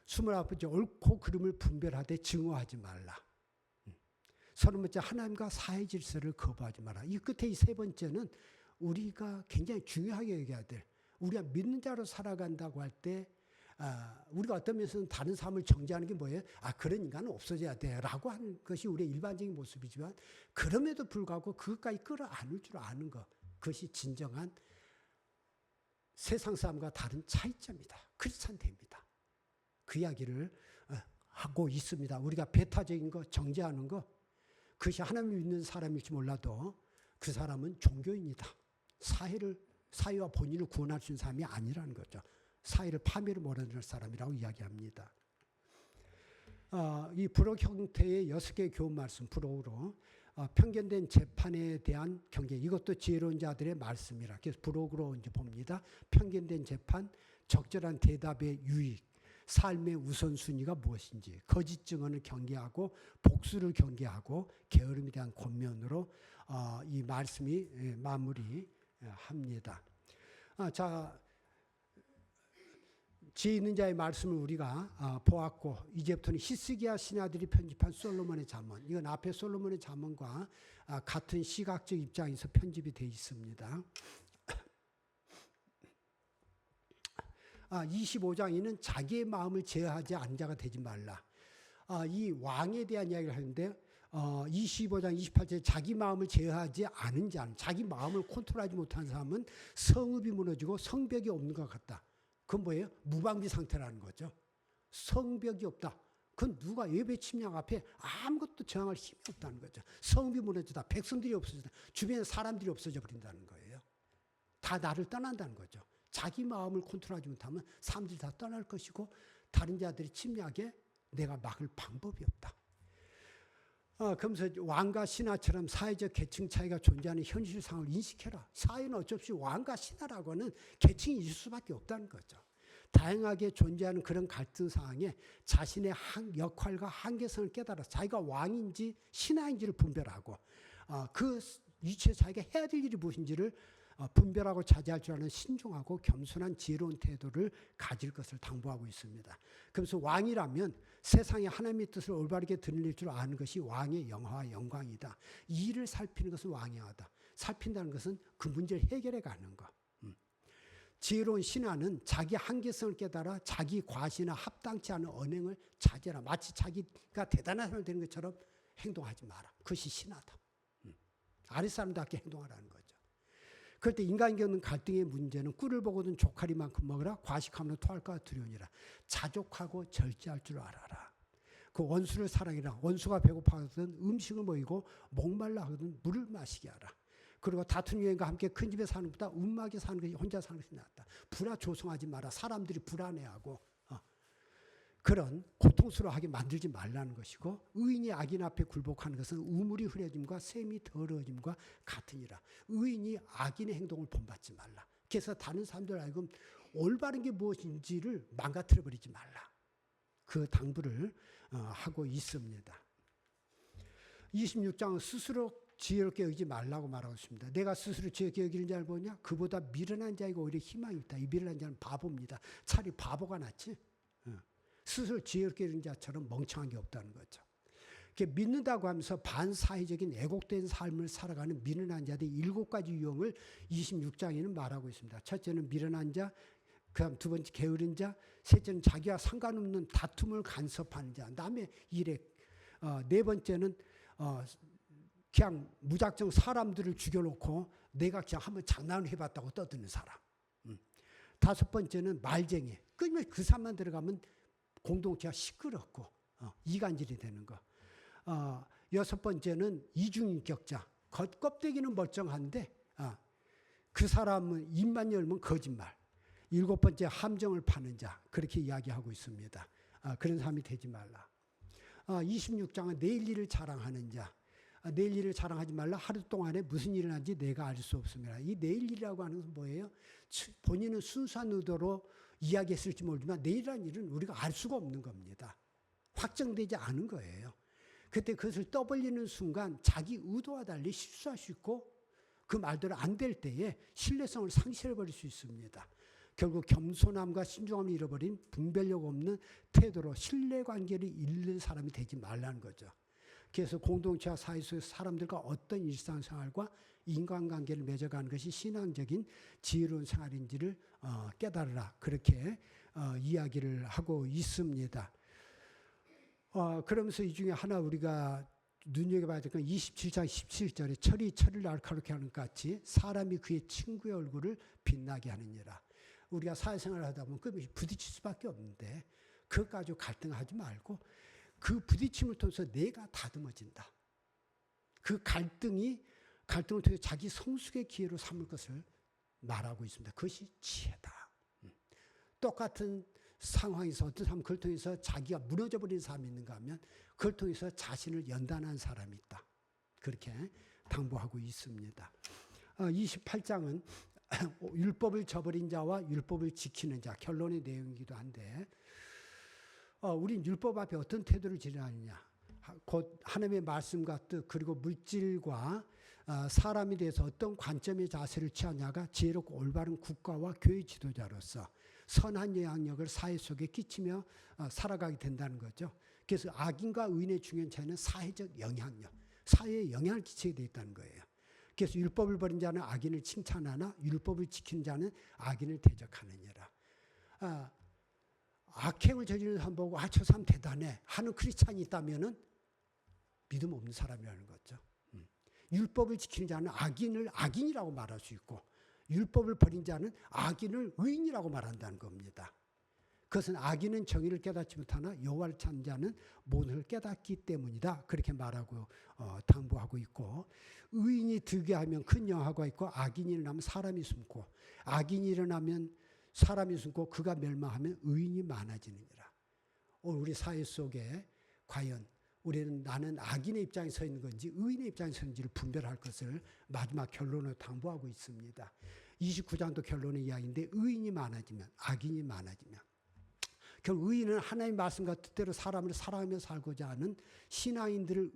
29번째, 옳고 그름을 분별하되 증오하지 말라. 30번째, 하나님과 사회 질서를 거부하지 마라. 이 끝에 이 세 번째는 우리가 굉장히 중요하게 여겨야 될, 우리가 믿는 자로 살아간다고 할 때 우리가 어떤 면에서는 다른 삶을 정죄하는 게 뭐예요? 그런 인간은 없어져야 돼 라고 하는 것이 우리의 일반적인 모습이지만, 그럼에도 불구하고 그것까지 끌어안을 줄 아는 것, 그것이 진정한 세상 사람과 다른 차이점이다. 크리스찬입니다. 그 이야기를 하고 있습니다. 우리가 배타적인 거, 정죄하는 거, 그것이 하나님을 믿는 사람일지 몰라도 그 사람은 종교인이다. 사회와 본인을 구원할 수 있는 사람이 아니라는 거죠. 사회를 파멸을 몰아낼 사람이라고 이야기합니다. 이 부록 형태의 6개의 교훈 말씀, 부록으로 편견된 재판에 대한 경계, 이것도 지혜로운 자들의 말씀이라. 그래서 부록으로 이제 봅니다. 편견된 재판, 적절한 대답의 유익, 삶의 우선순위가 무엇인지, 거짓 증언을 경계하고 복수를 경계하고 게으름에 대한 권면으로 이 말씀이 마무리합니다. 자, 지혜 있는 자의 말씀을 우리가 보았고, 이제부터는 히스기야 신하들이 편집한 솔로몬의 잠언, 이건 앞에 솔로몬의 잠언과 같은 시각적 입장에서 편집이 되어 있습니다. 25장에는 자기의 마음을 제어하지 않은 자가 되지 말라. 이 왕에 대한 이야기를 하는데 25장 28절에 자기 마음을 제어하지 않은 자는, 자기 마음을 컨트롤하지 못하는 사람은 성읍이 무너지고 성벽이 없는 것 같다. 그건 뭐예요? 무방비 상태라는 거죠. 성벽이 없다. 그건 누가 예배 침략 앞에 아무것도 저항할 힘이 없다는 거죠. 성읍이 무너지다. 백성들이 없어지다. 주변에 사람들이 없어져 버린다는 거예요. 다 나를 떠난다는 거죠. 자기 마음을 컨트롤하지 못하면 사람들이 다 떠날 것이고 다른 자들이 침략에 내가 막을 방법이 없다. 그러면서 왕과 신하처럼 사회적 계층 차이가 존재하는 현실 상황을 인식해라. 사회는 어쩔 수 없이 왕과 신하라고 하는 계층이 있을 수밖에 없다는 거죠. 다양하게 존재하는 그런 갈등 상황에 자신의 역할과 한계성을 깨달아서 자기가 왕인지 신하인지를 분별하고 그 위치에 자기가 해야 될 일이 무엇인지를 분별하고 자제할 줄 아는 신중하고 겸손한 지혜로운 태도를 가질 것을 당부하고 있습니다. 그래서 왕이라면 세상에 하나님의 뜻을 올바르게 드릴 줄 아는 것이 왕의 영화와 영광이다. 이 일을 살피는 것은 왕이하다. 살핀다는 것은 그 문제를 해결해 가는 것. 지혜로운 신하는 자기 한계성을 깨달아 자기 과시나 합당치 않은 언행을 자제하라. 마치 자기가 대단한 사람이 되는 것처럼 행동하지 마라. 그것이 신하다. 아랫사람답게 행동하라는 거죠. 그럴 때 인간에게 없는 갈등의 문제는 꿀을 보고든 조카리만큼 먹으라. 과식하면 토할까 두려우니라. 자족하고 절제할 줄 알아라. 그 원수를 사랑해라. 원수가 배고파하거든 음식을 먹이고 목말라 하거든 물을 마시게 하라. 그리고 다투는 여인과 함께 큰 집에 사는 것보다 움막에 사는 것이 혼자 사는 것이 낫다. 불화 조성하지 마라. 사람들이 불안해하고 그런 고통스러워하게 만들지 말라는 것이고, 의인이 악인 앞에 굴복하는 것은 우물이 흐려짐과 샘이 더러워짐과 같으니라. 의인이 악인의 행동을 본받지 말라. 그래서 다른 사람들 알고 올바른 게 무엇인지를 망가뜨려 버리지 말라. 그 당부를 하고 있습니다. 26장은 스스로 지혜롭게 여기지 말라고 말하고 있습니다. 내가 스스로 지혜롭게 여기는 자를 보냐? 그보다 미련한 자에게 오히려 희망이 있다. 이 미련한 자는 바보입니다. 차라리 바보가 낫지. 스스로 지혜롭게 여기는 자처럼 멍청한 게 없다는 거죠. 믿는다고 하면서 반사회적인 애곡된 삶을 살아가는 미련한 자들의 7가지 유형을 26장에는 말하고 있습니다. 첫째는 미련한 자, 그다음 두 번째 게으른 자, 셋째는 자기와 상관없는 다툼을 간섭하는 자, 남의 일에, 네 번째는 그냥 무작정 사람들을 죽여놓고 내가 그냥 한번 장난을 해봤다고 떠드는 사람. 다섯 번째는 말쟁이. 그 사람만 들어가면 공동체가 시끄럽고 이간질이 되는 거. 여섯 번째는 이중인격자. 껍데기는 멀쩡한데 그 사람은 입만 열면 거짓말. 일곱 번째 함정을 파는 자. 그렇게 이야기하고 있습니다. 그런 사람이 되지 말라. 26장은 내일 일을 자랑하는 자. 내일 일을 자랑하지 말라. 하루 동안에 무슨 일이 일어난지 내가 알 수 없습니다. 이 내일 일이라고 하는 것은 뭐예요? 본인은 순수한 의도로 이야기했을지 모르지만 내일이라는 일은 우리가 알 수가 없는 겁니다. 확정되지 않은 거예요. 그때 그것을 떠벌리는 순간 자기 의도와 달리 실수할 수 있고 그 말대로 안 될 때에 신뢰성을 상실해버릴 수 있습니다. 결국 겸손함과 신중함을 잃어버린 분별력 없는 태도로 신뢰관계를 잃는 사람이 되지 말라는 거죠. 그래서 공동체와 사회 속에서 사람들과 어떤 일상생활과 인간관계를 맺어가는 것이 신앙적인 지혜로운 생활인지를 깨달으라. 그렇게 이야기를 하고 있습니다. 그러면서 이 중에 하나 우리가 눈여겨봐야 될 건 27장 17절에 철이 철을 날카롭게 하는 것 같이 사람이 그의 친구의 얼굴을 빛나게 하느니라. 우리가 사회생활을 하다 보면 그 부딪힐 수밖에 없는데 그것 가지고 갈등하지 말고 그 부딪힘을 통해서 내가 다듬어진다. 그 갈등을 통해서 자기 성숙의 기회로 삼을 것을 말하고 있습니다. 그것이 지혜다. 똑같은 상황에서 어떤 사람은 그걸 통해서 자기가 무너져버린 사람이 있는가 하면 그걸 통해서 자신을 연단한 사람이 있다. 그렇게 당부하고 있습니다. 28장은 율법을 저버린 자와 율법을 지키는 자 결론의 내용이기도 한데 우린 율법 앞에 어떤 태도를 지니느냐. 곧 하나님의 말씀과 뜻 그리고 물질과 사람에 대해서 어떤 관점의 자세를 취하냐가 지혜롭고 올바른 국가와 교회 지도자로서 선한 영향력을 사회 속에 끼치며 살아가게 된다는 거죠. 그래서 악인과 의인의 중요한 차이는 사회적 영향력, 사회에 영향을 끼치게 되어 있다는 거예요. 그래서 율법을 버린 자는 악인을 칭찬하나 율법을 지키는 자는 악인을 대적하느니라. 악행을 저지르는 사람 보고 저 사람 대단해 하는 크리스찬이 있다면은 믿음 없는 사람이라는 거죠. 율법을 지키는 자는 악인을 악인이라고 말할 수 있고 율법을 버린 자는 악인을 의인이라고 말한다는 겁니다. 그것은 악인은 정의를 깨닫지 못하나 여호와를 찾는 자는 모든 것을 깨닫기 때문이다. 그렇게 말하고 당부하고 있고 의인이 들게 하면 큰 영화가 있고 악인이 일어나면 사람이 숨고 악인이 일어나면 사람이 숨고 그가 멸망하면 의인이 많아지느니라. 우리 사회 속에 과연 우리는 나는 악인의 입장에 서 있는 건지 의인의 입장에 서 있는지를 분별할 것을 마지막 결론으로 당부하고 있습니다. 29장도 결론의 이야기인데 의인이 많아지면 악인이 많아지면 결국 의인은 하나님의 말씀과 뜻대로 사람을 사랑하며 살고자 하는 신앙인들을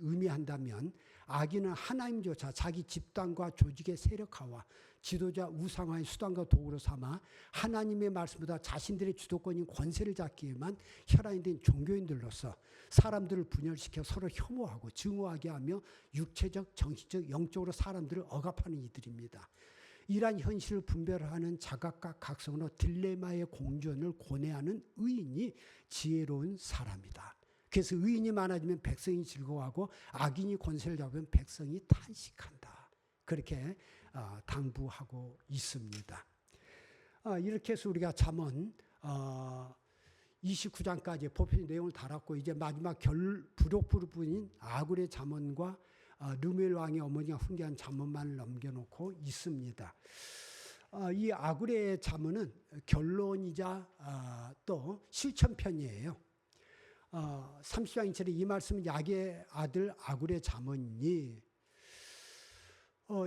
의미한다면 악인은 하나님조차 자기 집단과 조직의 세력화와 지도자 우상화의 수단과 도구로 삼아 하나님의 말씀보다 자신들의 주도권인 권세를 잡기 위해만 혈안이 된 종교인들로서 사람들을 분열시켜 서로 혐오하고 증오하게 하며 육체적, 정신적, 영적으로 사람들을 억압하는 이들입니다. 이러한 현실을 분별하는 자각과 각성으로 딜레마의 공존을 고뇌하는 의인이 지혜로운 사람이다. 그래서 의인이 많아지면 백성이 즐거워하고 악인이 권세를 잡으면 백성이 탄식한다. 그렇게 당부하고 있습니다. 이렇게 해서 우리가 잠언 29장까지 보편의 내용을 달았고 이제 마지막 부록 부분인 아굴의 잠언과 르무엘 왕의 어머니가 훈계한 잠언만을 남겨놓고 있습니다. 이 아굴의 잠언은 결론이자 또 실천편이에요. 30장 2절에 이 말씀은 야게의 아들 아굴의 잠언이니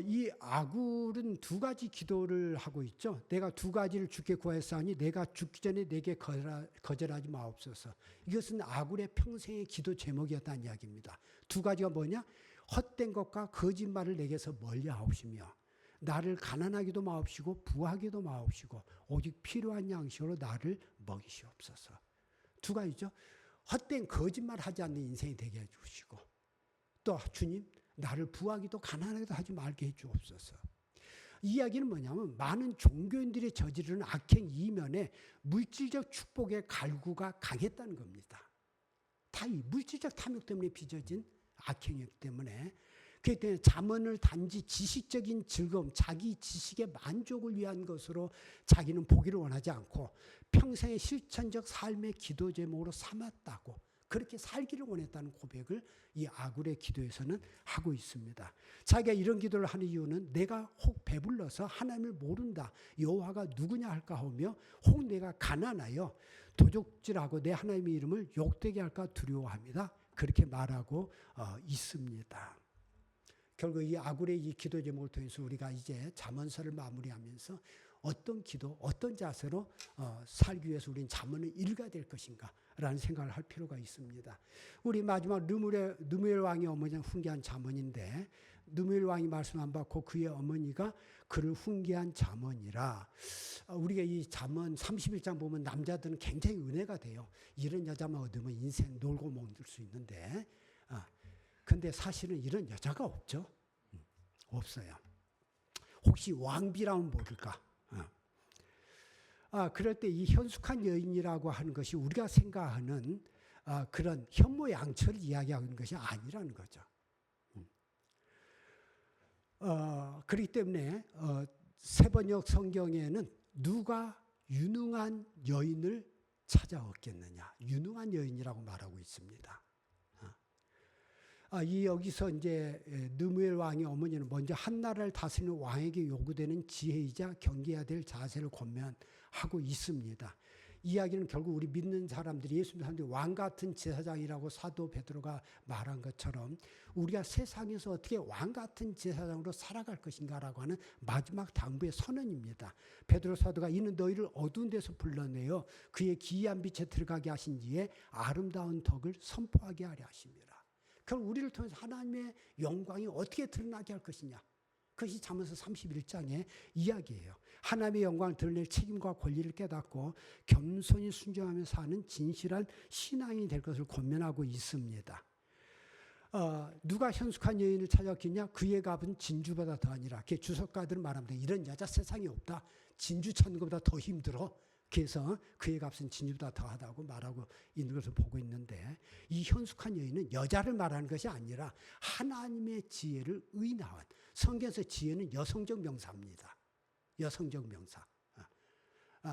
이 아굴은 두 가지 기도를 하고 있죠. 내가 두 가지를 주께 구하였사오니 내가 죽기 전에 내게 거절하지 마옵소서. 이것은 아굴의 평생의 기도 제목이었다는 이야기입니다. 두 가지가 뭐냐? 헛된 것과 거짓말을 내게서 멀리하옵시며 나를 가난하기도 마옵시고 부하기도 마옵시고 오직 필요한 양식으로 나를 먹이시옵소서. 두 가지죠. 헛된 거짓말하지 않는 인생이 되게 해주시고 또 주님 나를 부하기도 가난하기도 하지 말게 해주옵소서. 이 이야기는 뭐냐면 많은 종교인들이 저지르는 악행 이면에 물질적 축복의 갈구가 강했다는 겁니다. 다 이 물질적 탐욕 때문에 빚어진 악행이기 때문에 그렇기 때문에 잠언을 단지 지식적인 즐거움, 자기 지식의 만족을 위한 것으로 자기는 보기를 원하지 않고 평생의 실천적 삶의 기도 제목으로 삼았다고 그렇게 살기를 원했다는 고백을 이 아굴의 기도에서는 하고 있습니다. 자기가 이런 기도를 하는 이유는 내가 혹 배불러서 하나님을 모른다. 여호와가 누구냐 할까 하며 혹 내가 가난하여 도적질하고 내 하나님의 이름을 욕되게 할까 두려워합니다. 그렇게 말하고 있습니다. 결국 이 아굴의 이 기도 제목을 통해서 우리가 이제 잠언서를 마무리하면서 어떤 기도, 어떤 자세로 살기 위해서 우리는 잠언을 읽어야 될 것인가라는 생각을 할 필요가 있습니다. 우리 마지막 느무엘 왕의 어머니는 훈계한 잠언인데 느무엘 왕이 말씀 안 받고 그의 어머니가 그를 훈계한 잠언이라. 우리가 이 잠언 31장 보면 남자들은 굉장히 은혜가 돼요. 이런 여자만 얻으면 인생 놀고 먹을 수 있는데 근데 사실은 이런 여자가 없죠. 없어요. 혹시 왕비라면 모를까? 그럴 때 이 현숙한 여인이라고 하는 것이 우리가 생각하는 그런 현모양처를 이야기하는 것이 아니라는 거죠. 그렇기 때문에 세번역 성경에는 누가 유능한 여인을 찾아 얻겠느냐, 유능한 여인이라고 말하고 있습니다. 여기서 이제 느무엘 왕의 어머니는 먼저 한 나라를 다스리는 왕에게 요구되는 지혜이자 경계해야 될 자세를 권면하고 있습니다. 이야기는 결국 우리 믿는 사람들이 예수 믿는 사람들이 왕 같은 제사장이라고 사도 베드로가 말한 것처럼 우리가 세상에서 어떻게 왕 같은 제사장으로 살아갈 것인가라고 하는 마지막 당부의 선언입니다. 베드로 사도가 이는 너희를 어두운 데서 불러내어 그의 기이한 빛에 들어가게 하신 이에 아름다운 덕을 선포하게 하려 하십니다. 결국 우리를 통해서 하나님의 영광이 어떻게 드러나게 할 것이냐. 그것이 잠언서 31장의 이야기예요. 하나님의 영광을 드러낼 책임과 권리를 깨닫고 겸손히 순종하며 사는 진실한 신앙이 될 것을 권면하고 있습니다. 누가 현숙한 여인을 찾았겠냐? 그의 값은 진주보다 더하니라. 주석가들은 말합니다. 이런 여자 세상에 없다. 진주 찾는 것보다 더 힘들어. 그래서 그의 값은 진주보다 더하다고 말하고 있는 것을 보고 있는데 이 현숙한 여인은 여자를 말하는 것이 아니라 하나님의 지혜를 의인하온. 성경에서 지혜는 여성적 명사입니다. 여성적 명사.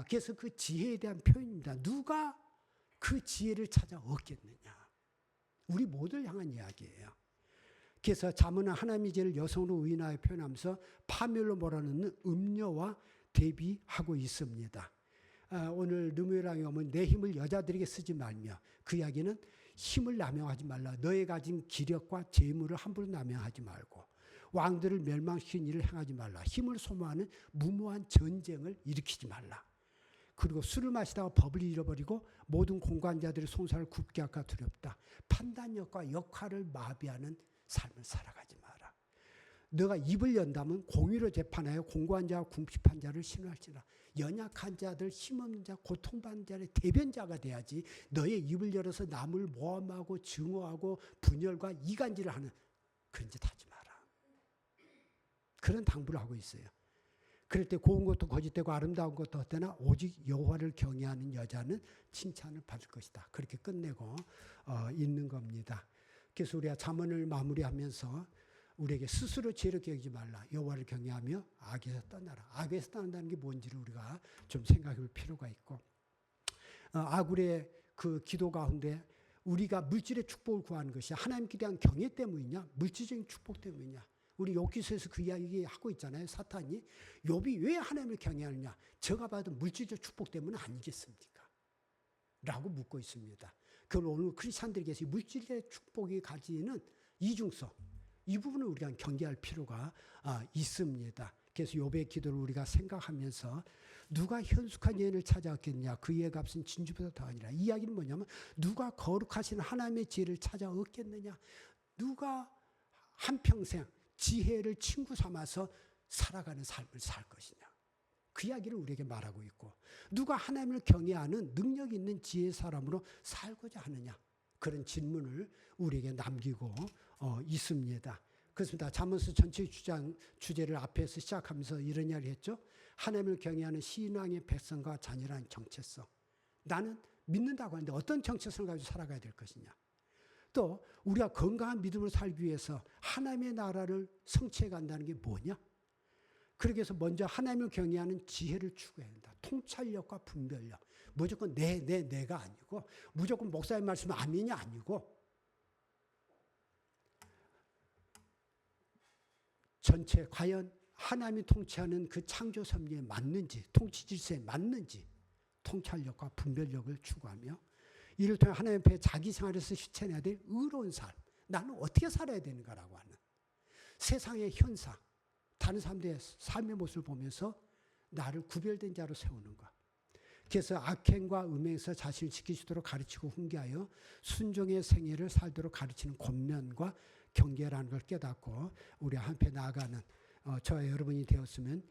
그래서 그 지혜에 대한 표현입니다. 누가 그 지혜를 찾아 얻겠느냐. 우리 모두를 향한 이야기예요. 그래서 잠언은 하나님의 지혜를 여성으로 의인하여 표현하면서 파멸로 몰아넣는 음녀와 대비하고 있습니다. 오늘 느무엘 왕이 오면 내 힘을 여자들에게 쓰지 말며 그 이야기는 힘을 남용하지 말라. 너의 가진 기력과 재물을 함부로 남용하지 말고 왕들을 멸망시키는 일을 행하지 말라. 힘을 소모하는 무모한 전쟁을 일으키지 말라. 그리고 술을 마시다가 법을 잃어버리고 모든 공관자들의 송사를 굽게 할까 두렵다. 판단력과 역할을 마비하는 삶을 살아가지 마라. 너가 입을 연다면 공의로 재판하여 공고한 자와 궁핍한 자를 신뢰할지라. 연약한 자들, 힘없는 자, 고통받는 자의 대변자가 돼야지 너의 입을 열어서 남을 모함하고 증오하고 분열과 이간질을 하는 그런 짓 하지 마라. 그런 당부를 하고 있어요. 그럴 때 고운 것도 거짓되고 아름다운 것도 헛되나 오직 여호와를 경외하는 여자는 칭찬을 받을 것이다. 그렇게 끝내고 있는 겁니다. 그래서 우리가 잠언을 마무리하면서 우리에게 스스로 지혜롭게 여기지 말라. 여호와를 경외하며 악에서 떠나라. 악에서 떠난다는 게 뭔지를 우리가 좀 생각해 볼 필요가 있고 아굴의 그 기도 가운데 우리가 물질의 축복을 구하는 것이 하나님께 대한 경외 때문이냐 물질적인 축복 때문이냐. 우리 욥기서에서 그 이야기 하고 있잖아요. 사탄이 욥이 왜 하나님을 경외하느냐. 저가 받은 물질적 축복 때문은 아니겠습니까? 라고 묻고 있습니다. 그걸 오늘 크리스찬들에게서 물질의 축복이 가지는 이중성 이 부분을 우리가 경계할 필요가 있습니다. 그래서 욥의 기도를 우리가 생각하면서 누가 현숙한 여인을 찾아왔겠냐. 그의 값은 진주보다 더하니라. 이 이야기는 뭐냐면 누가 거룩하신 하나님의 지혜를 찾아 얻겠느냐. 누가 한평생 지혜를 친구 삼아서 살아가는 삶을 살 것이냐. 그 이야기를 우리에게 말하고 있고 누가 하나님을 경외하는 능력 있는 지혜의 사람으로 살고자 하느냐. 그런 질문을 우리에게 남기고 있습니다. 그렇습니다. 잠언서 전체 주제를 앞에서 시작하면서 이런 이야기를 했죠. 하나님을 경외하는 신앙의 백성과 자녀라는 정체성. 나는 믿는다고 하는데 어떤 정체성을 가지고 살아가야 될 것이냐. 또 우리가 건강한 믿음으로 살기 위해서 하나님의 나라를 성취해 간다는 게 뭐냐. 그러기 위해서 먼저 하나님을 경외하는 지혜를 추구해야 된다. 통찰력과 분별력. 무조건 내가 아니고 무조건 목사님 말씀 아멘이 아니고 전체 과연 하나님이 통치하는 그 창조 섭리에 맞는지 통치 질서에 맞는지 통찰력과 분별력을 추구하며 이를 통해 하나님 앞에 자기 생활에서 실천해야 될 의로운 삶. 나는 어떻게 살아야 되는가라고 하는 세상의 현상, 다른 사람들의 삶의 모습을 보면서 나를 구별된 자로 세우는 것. 그래서 악행과 음행에서 자신을 지키시도록 가르치고 훈계하여 순종의 생애를 살도록 가르치는 권면과 경계라는 걸 깨닫고 우리 한패 나아가는 저와 여러분이 되었으면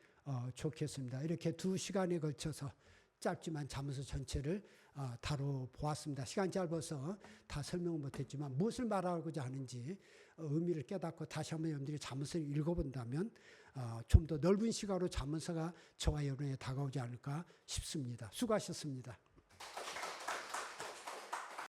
좋겠습니다. 이렇게 2시간에 걸쳐서 짧지만 잠언서 전체를 다뤄보았습니다. 시간 짧아서 다 설명은 못했지만 무엇을 말하고자 하는지 의미를 깨닫고 다시 한번 여러분들이 잠언서를 읽어본다면 좀 더 넓은 시각으로 잠언서가 저와 여러분에게 다가오지 않을까 싶습니다. 수고하셨습니다.